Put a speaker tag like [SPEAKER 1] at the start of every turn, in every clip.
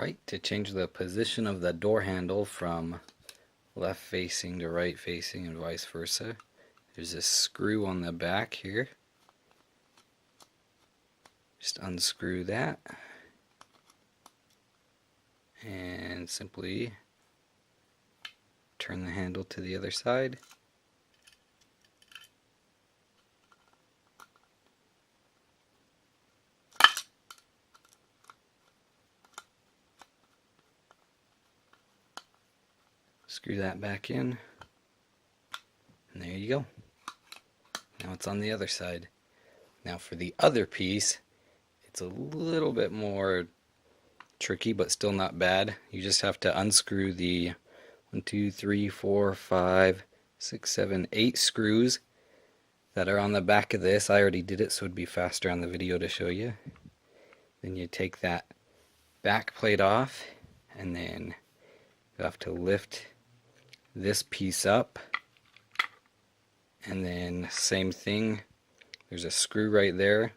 [SPEAKER 1] Alright, to change the position of the door handle from left facing to right facing and vice versa, there's a screw on the back here. Just unscrew that and simply turn the handle to the other side. Screw that back in, and there you go. Now it's on the other side. Now for the other piece, it's a little bit more tricky, but still not bad. You just have to unscrew the 1, 2, 3, 4, 5, 6, 7, 8 screws that are on the back of this. I already did it, so it'd be faster on the video to show you. Then you take that back plate off, and then you have to lift this piece up, and then same thing, there's a screw right there.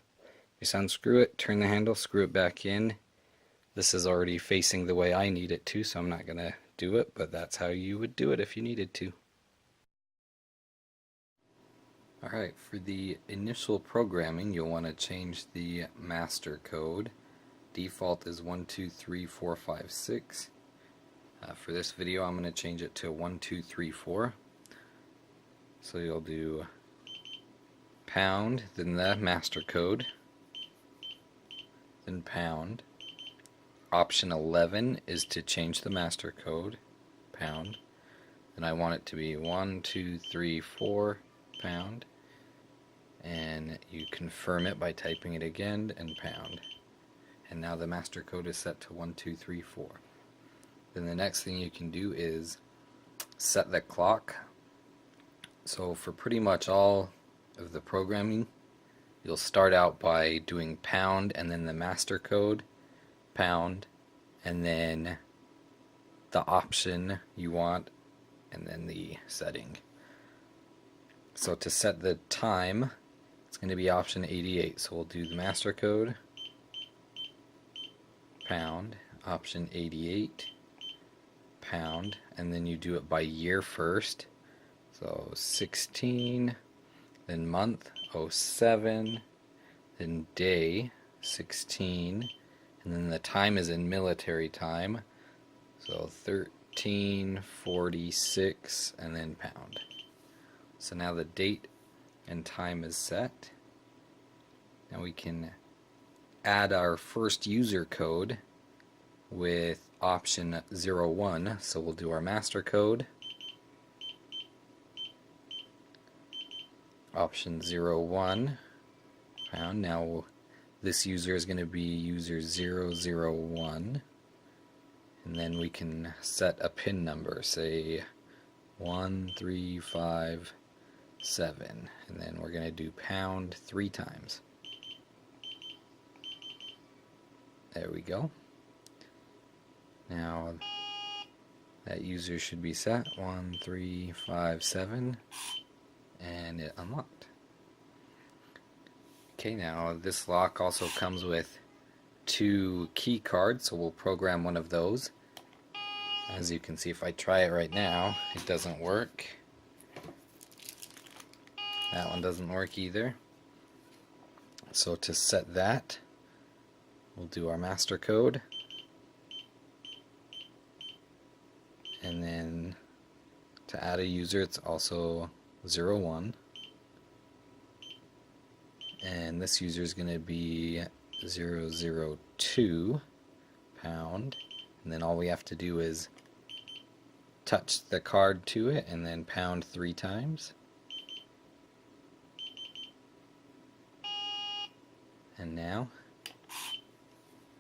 [SPEAKER 1] Just unscrew it, turn the handle, screw it back in. This is already facing the way I need it to, so I'm not going to do it, but that's how you would do it if you needed to. Alright, for the initial programming, you'll want to change the master code. Default is 123456. For this video, I'm going to change it to 1234. So you'll do pound, then the master code, then pound. Option 11 is to change the master code, pound. Then I want it to be 1234 pound, and you confirm it by typing it again and pound. And now the master code is set to 1234. Then the next thing you can do is set the clock. So for pretty much all of the programming, you'll start out by doing pound and then the master code, pound, and then the option you want, and then the setting. So to set the time, it's going to be option 88. So we'll do the master code, pound, option 88, pound, and then you do it by year first. So 16, then month 07, then day 16, and then the time is in military time, so 1346, and then pound. So now the date and time is set. Now we can add our first user code with option 01. So we'll do our master code, option 01, pound. Now this user is going to be user 001, and then we can set a pin number, say 1357, and then we're going to do pound 3 times. There we go. Now that user should be set 1357, and it unlocked. Okay, now this lock also comes with 2 key cards, so we'll program one of those. As you can see, if I try it right now, it doesn't work. That one doesn't work either. So to set that, we'll do our master code, and then to add a user, it's also 01, and this user is going to be 002 pound, and then all we have to do is touch the card to it and then pound 3 times. And now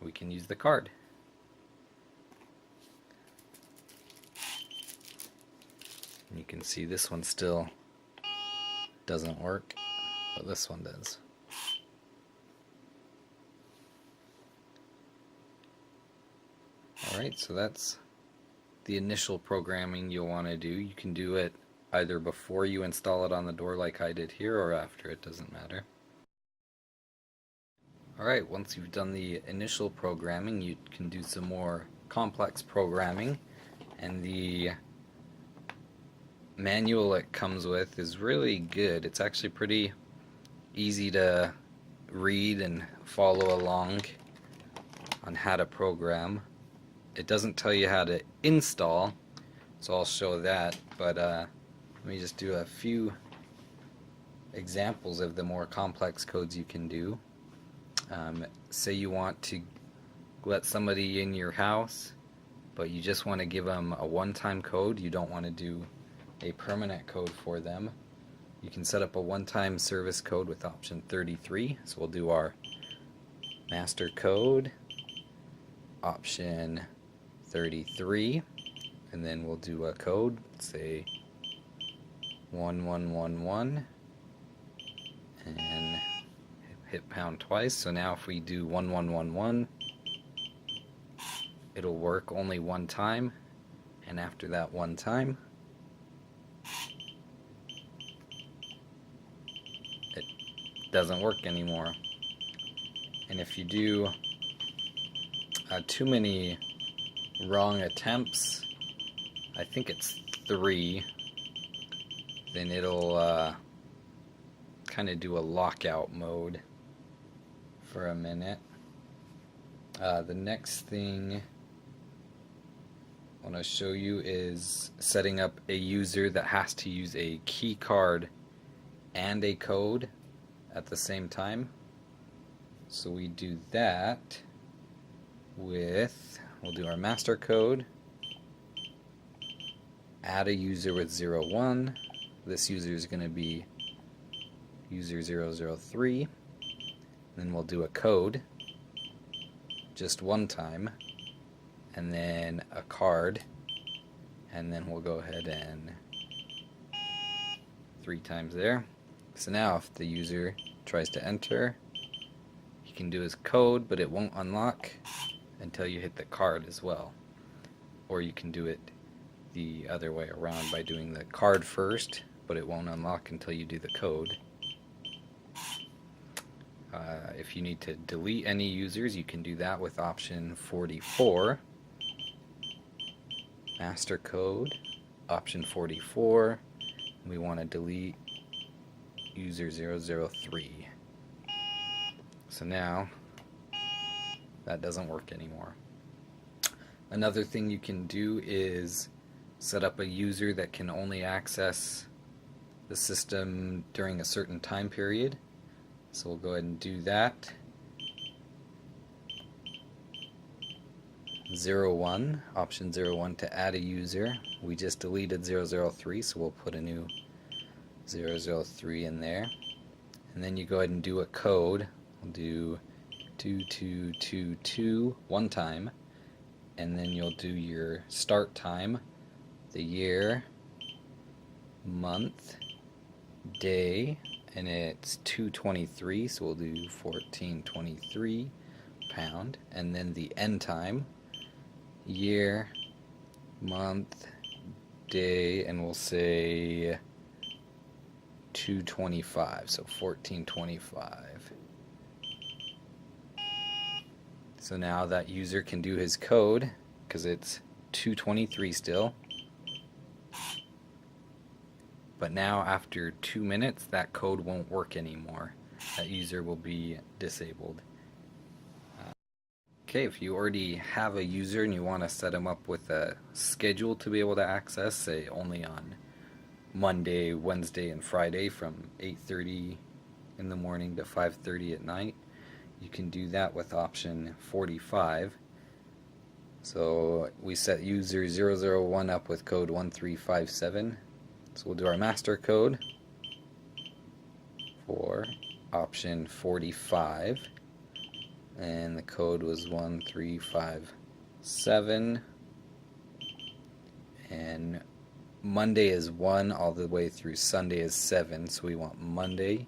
[SPEAKER 1] we can use the card. And you can see this one still doesn't work, but this one does. Alright, so that's the initial programming you'll want to do. You can do it either before you install it on the door like I did here, or after, it doesn't matter. Alright, once you've done the initial programming, you can do some more complex programming, and the manual it comes with is really good. It's actually pretty easy to read and follow along on how to program. It doesn't tell you how to install, so I'll show that, but let me just do a few examples of the more complex codes you can do. Say you want to let somebody in your house, but you just want to give them a one-time code. You don't want to do a permanent code for them. You can set up a one-time service code with option 33. So we'll do our master code, option 33, and then we'll do a code, say 1111, and hit pound twice. So now if we do 1111, it'll work only one time, and after that one time, it doesn't work anymore. And if you do too many wrong attempts, I think it's 3, then it'll kind of do a lockout mode for a minute. The next thing I want to show you is setting up a user that has to use a key card and a code at the same time. So we do that with, we'll do our master code, add a user with 01. This user is going to be user 003. Then we'll do a code just one time, and then a card, and then we'll go ahead and 3 times there. So now if the user tries to enter, he can do his code, but it won't unlock until you hit the card as well. Or you can do it the other way around by doing the card first, but it won't unlock until you do the code. If you need to delete any users, you can do that with option 44. Master code, option 44. We want to delete user 003. So now that doesn't work anymore. Another thing you can do is set up a user that can only access the system during a certain time period. So we'll go ahead and do that. 01, option 01 to add a user. We just deleted 003, so we'll put a new 003 in there. And then you go ahead and do a code. We'll do 2222 one time, and then you'll do your start time, the year, month, day, and it's 223, so we'll do 1423 pound, and then the end time, year, month, day, and we'll say 225, so 1425. So now that user can do his code, because it's 223 still. But now after 2 minutes, that code won't work anymore. That user will be disabled. Okay, if you already have a user and you want to set them up with a schedule to be able to access, say only on Monday, Wednesday, and Friday from 8:30 in the morning to 5:30 at night, you can do that with option 45. So we set user 001 up with code 1357. So we'll do our master code for option 45, and the code was 1357, and Monday is 1 all the way through Sunday is 7, so we want Monday,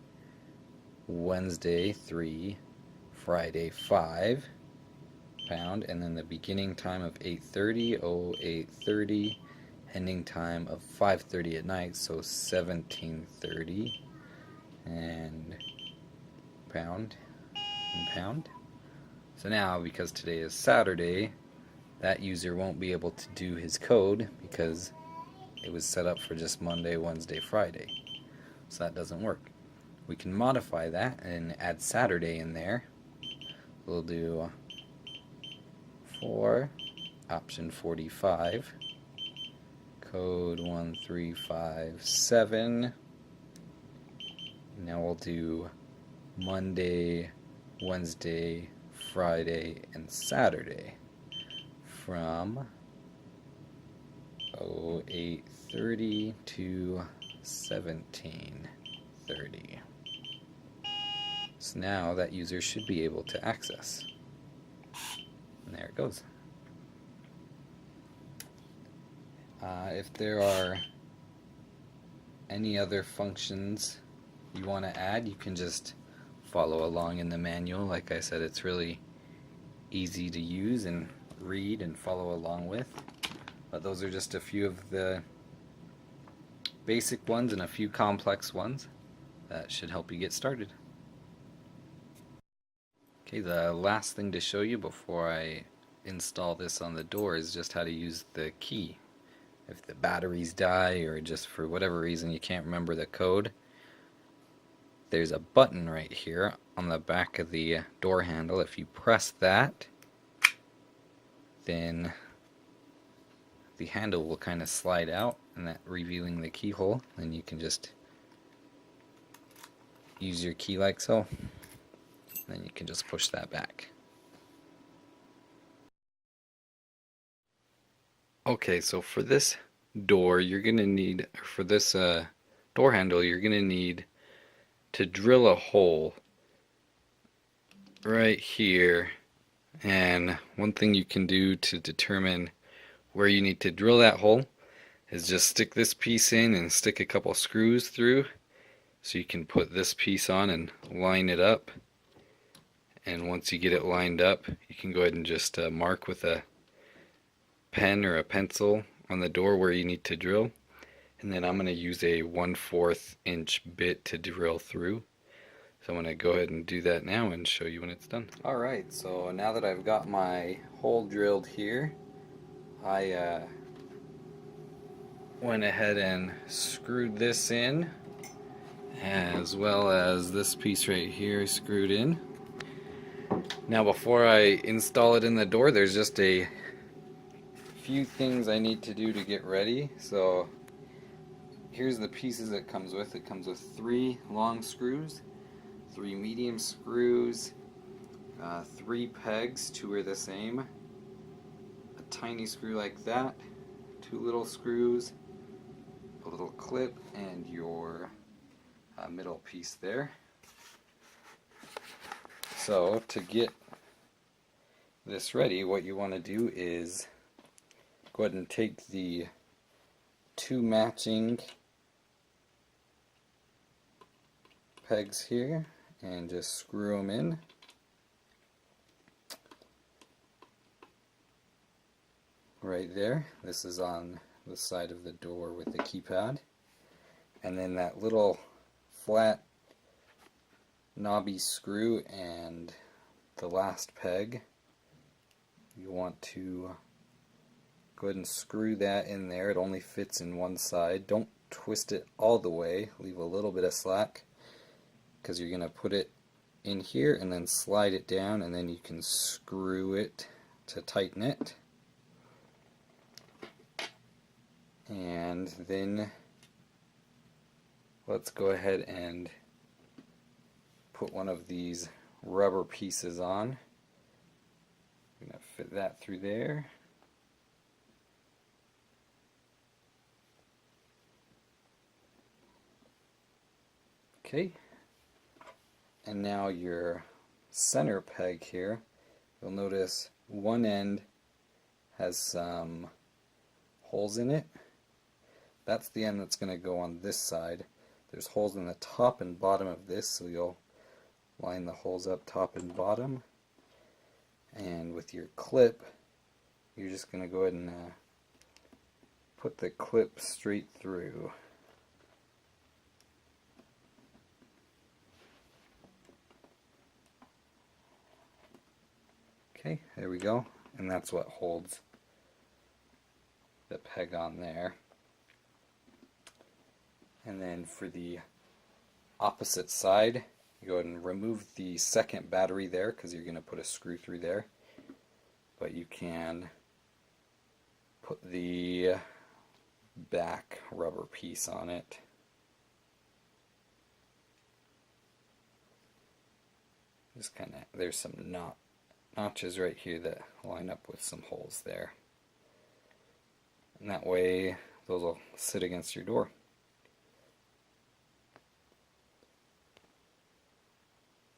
[SPEAKER 1] Wednesday 3, Friday 5 pound, and then the beginning time of 8:30, 08:30, ending time of 5:30 at night, so 17:30, and pound and pound. So now, because today is Saturday, that user won't be able to do his code because it was set up for just Monday, Wednesday, Friday. So that doesn't work. We can modify that and add Saturday in there. We'll do for option 45, code 1357. Now we'll do Monday, Wednesday, Friday, and Saturday from 08:30 to 17:30. So now that user should be able to access. And there it goes. If there are any other functions you want to add, you can just follow along in the manual. Like I said, it's really easy to use and read and follow along with. But those are just a few of the basic ones and a few complex ones that should help you get started. Okay, the last thing to show you before I install this on the door is just how to use the key. If the batteries die or just for whatever reason you can't remember the code, there's a button right here on the back of the door handle. If you press that, then the handle will kind of slide out, and that revealing the keyhole. Then you can just use your key like so. Then you can just push that back. Okay, so for this door, you're going to need, or for this door handle, you're going to need to drill a hole right here. And one thing you can do to determine where you need to drill that hole is just stick this piece in and stick a couple screws through, so you can put this piece on and line it up. And once you get it lined up, you can go ahead and just mark with a pen or a pencil on the door where you need to drill. And then I'm going to use a 1/4 inch bit to drill through. So I'm going to go ahead and do that now and show you when it's done. Alright, so now that I've got my hole drilled here, I went ahead and screwed this in, as well as this piece right here screwed in. Now before I install it in the door, there's just a few things I need to do to get ready. So here's the pieces it comes with. It comes with 3 long screws, 3 medium screws, 3 pegs, 2 are the same, a tiny screw like that, 2 little screws, a little clip, and your middle piece there. So to get this ready, what you want to do is go ahead and take the 2 matching pegs here and just screw them in. Right there. This is on the side of the door with the keypad. And then that little flat knobby screw and the last peg, you want to go ahead and screw that in there. It only fits in one side. Don't twist it all the way. Leave a little bit of slack, because you're going to put it in here and then slide it down, and then you can screw it to tighten it. And then let's go ahead and put one of these rubber pieces on. I'm going to fit that through there. Okay, and now your center peg here, you'll notice one end has some holes in it. That's the end that's going to go on this side. There's holes in the top and bottom of this, so you'll line the holes up top and bottom. And with your clip, you're just going to go ahead and put the clip straight through. Okay, there we go. and that's what holds the peg on there. And then for the opposite side, you go ahead and remove the second battery there because you're going to put a screw through there. But you can put the back rubber piece on it. Just kind of, there's some notches right here that line up with some holes there. And that way those will sit against your door.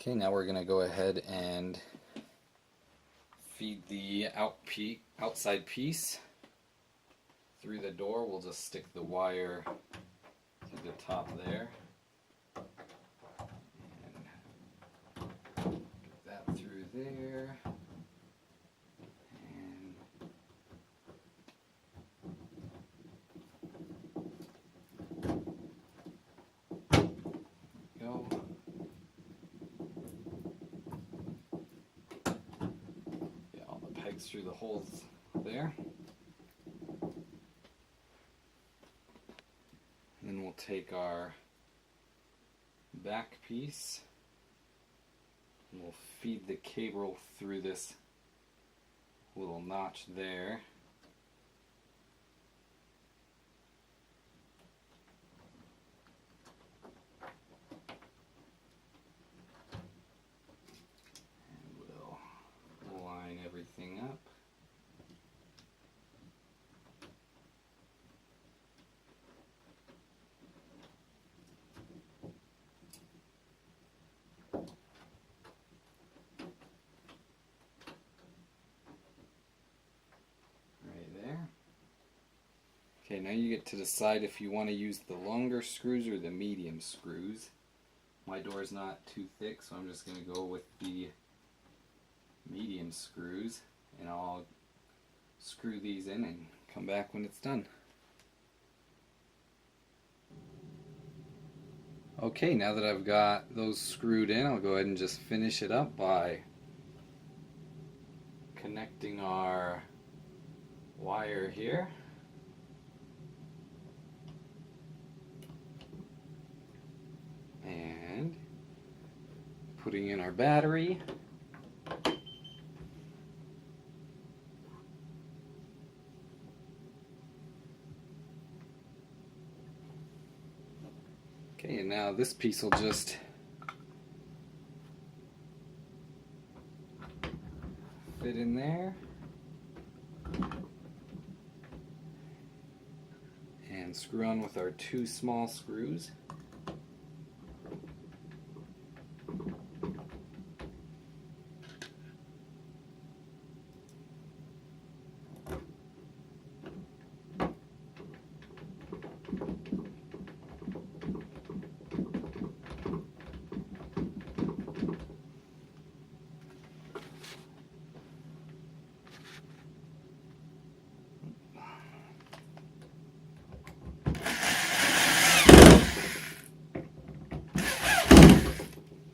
[SPEAKER 1] Okay, now we're going to go ahead and feed the outside piece through the door. We'll just stick the wire to the top there. And get that through there. And go. Get all the pegs through the holes there. Then we'll take our back piece and we'll feed the cable through this little notch there. And we'll line everything up. Okay, now you get to decide if you want to use the longer screws or the medium screws. My door's not too thick, so I'm just going to go with the medium screws, and I'll screw these in and come back when it's done. Okay, now that I've got those screwed in, I'll go ahead and just finish it up by connecting our wire here. And putting in our battery. Okay, and now this piece will just fit in there. And screw on with our two small screws.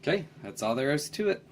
[SPEAKER 1] Okay, that's all there is to it.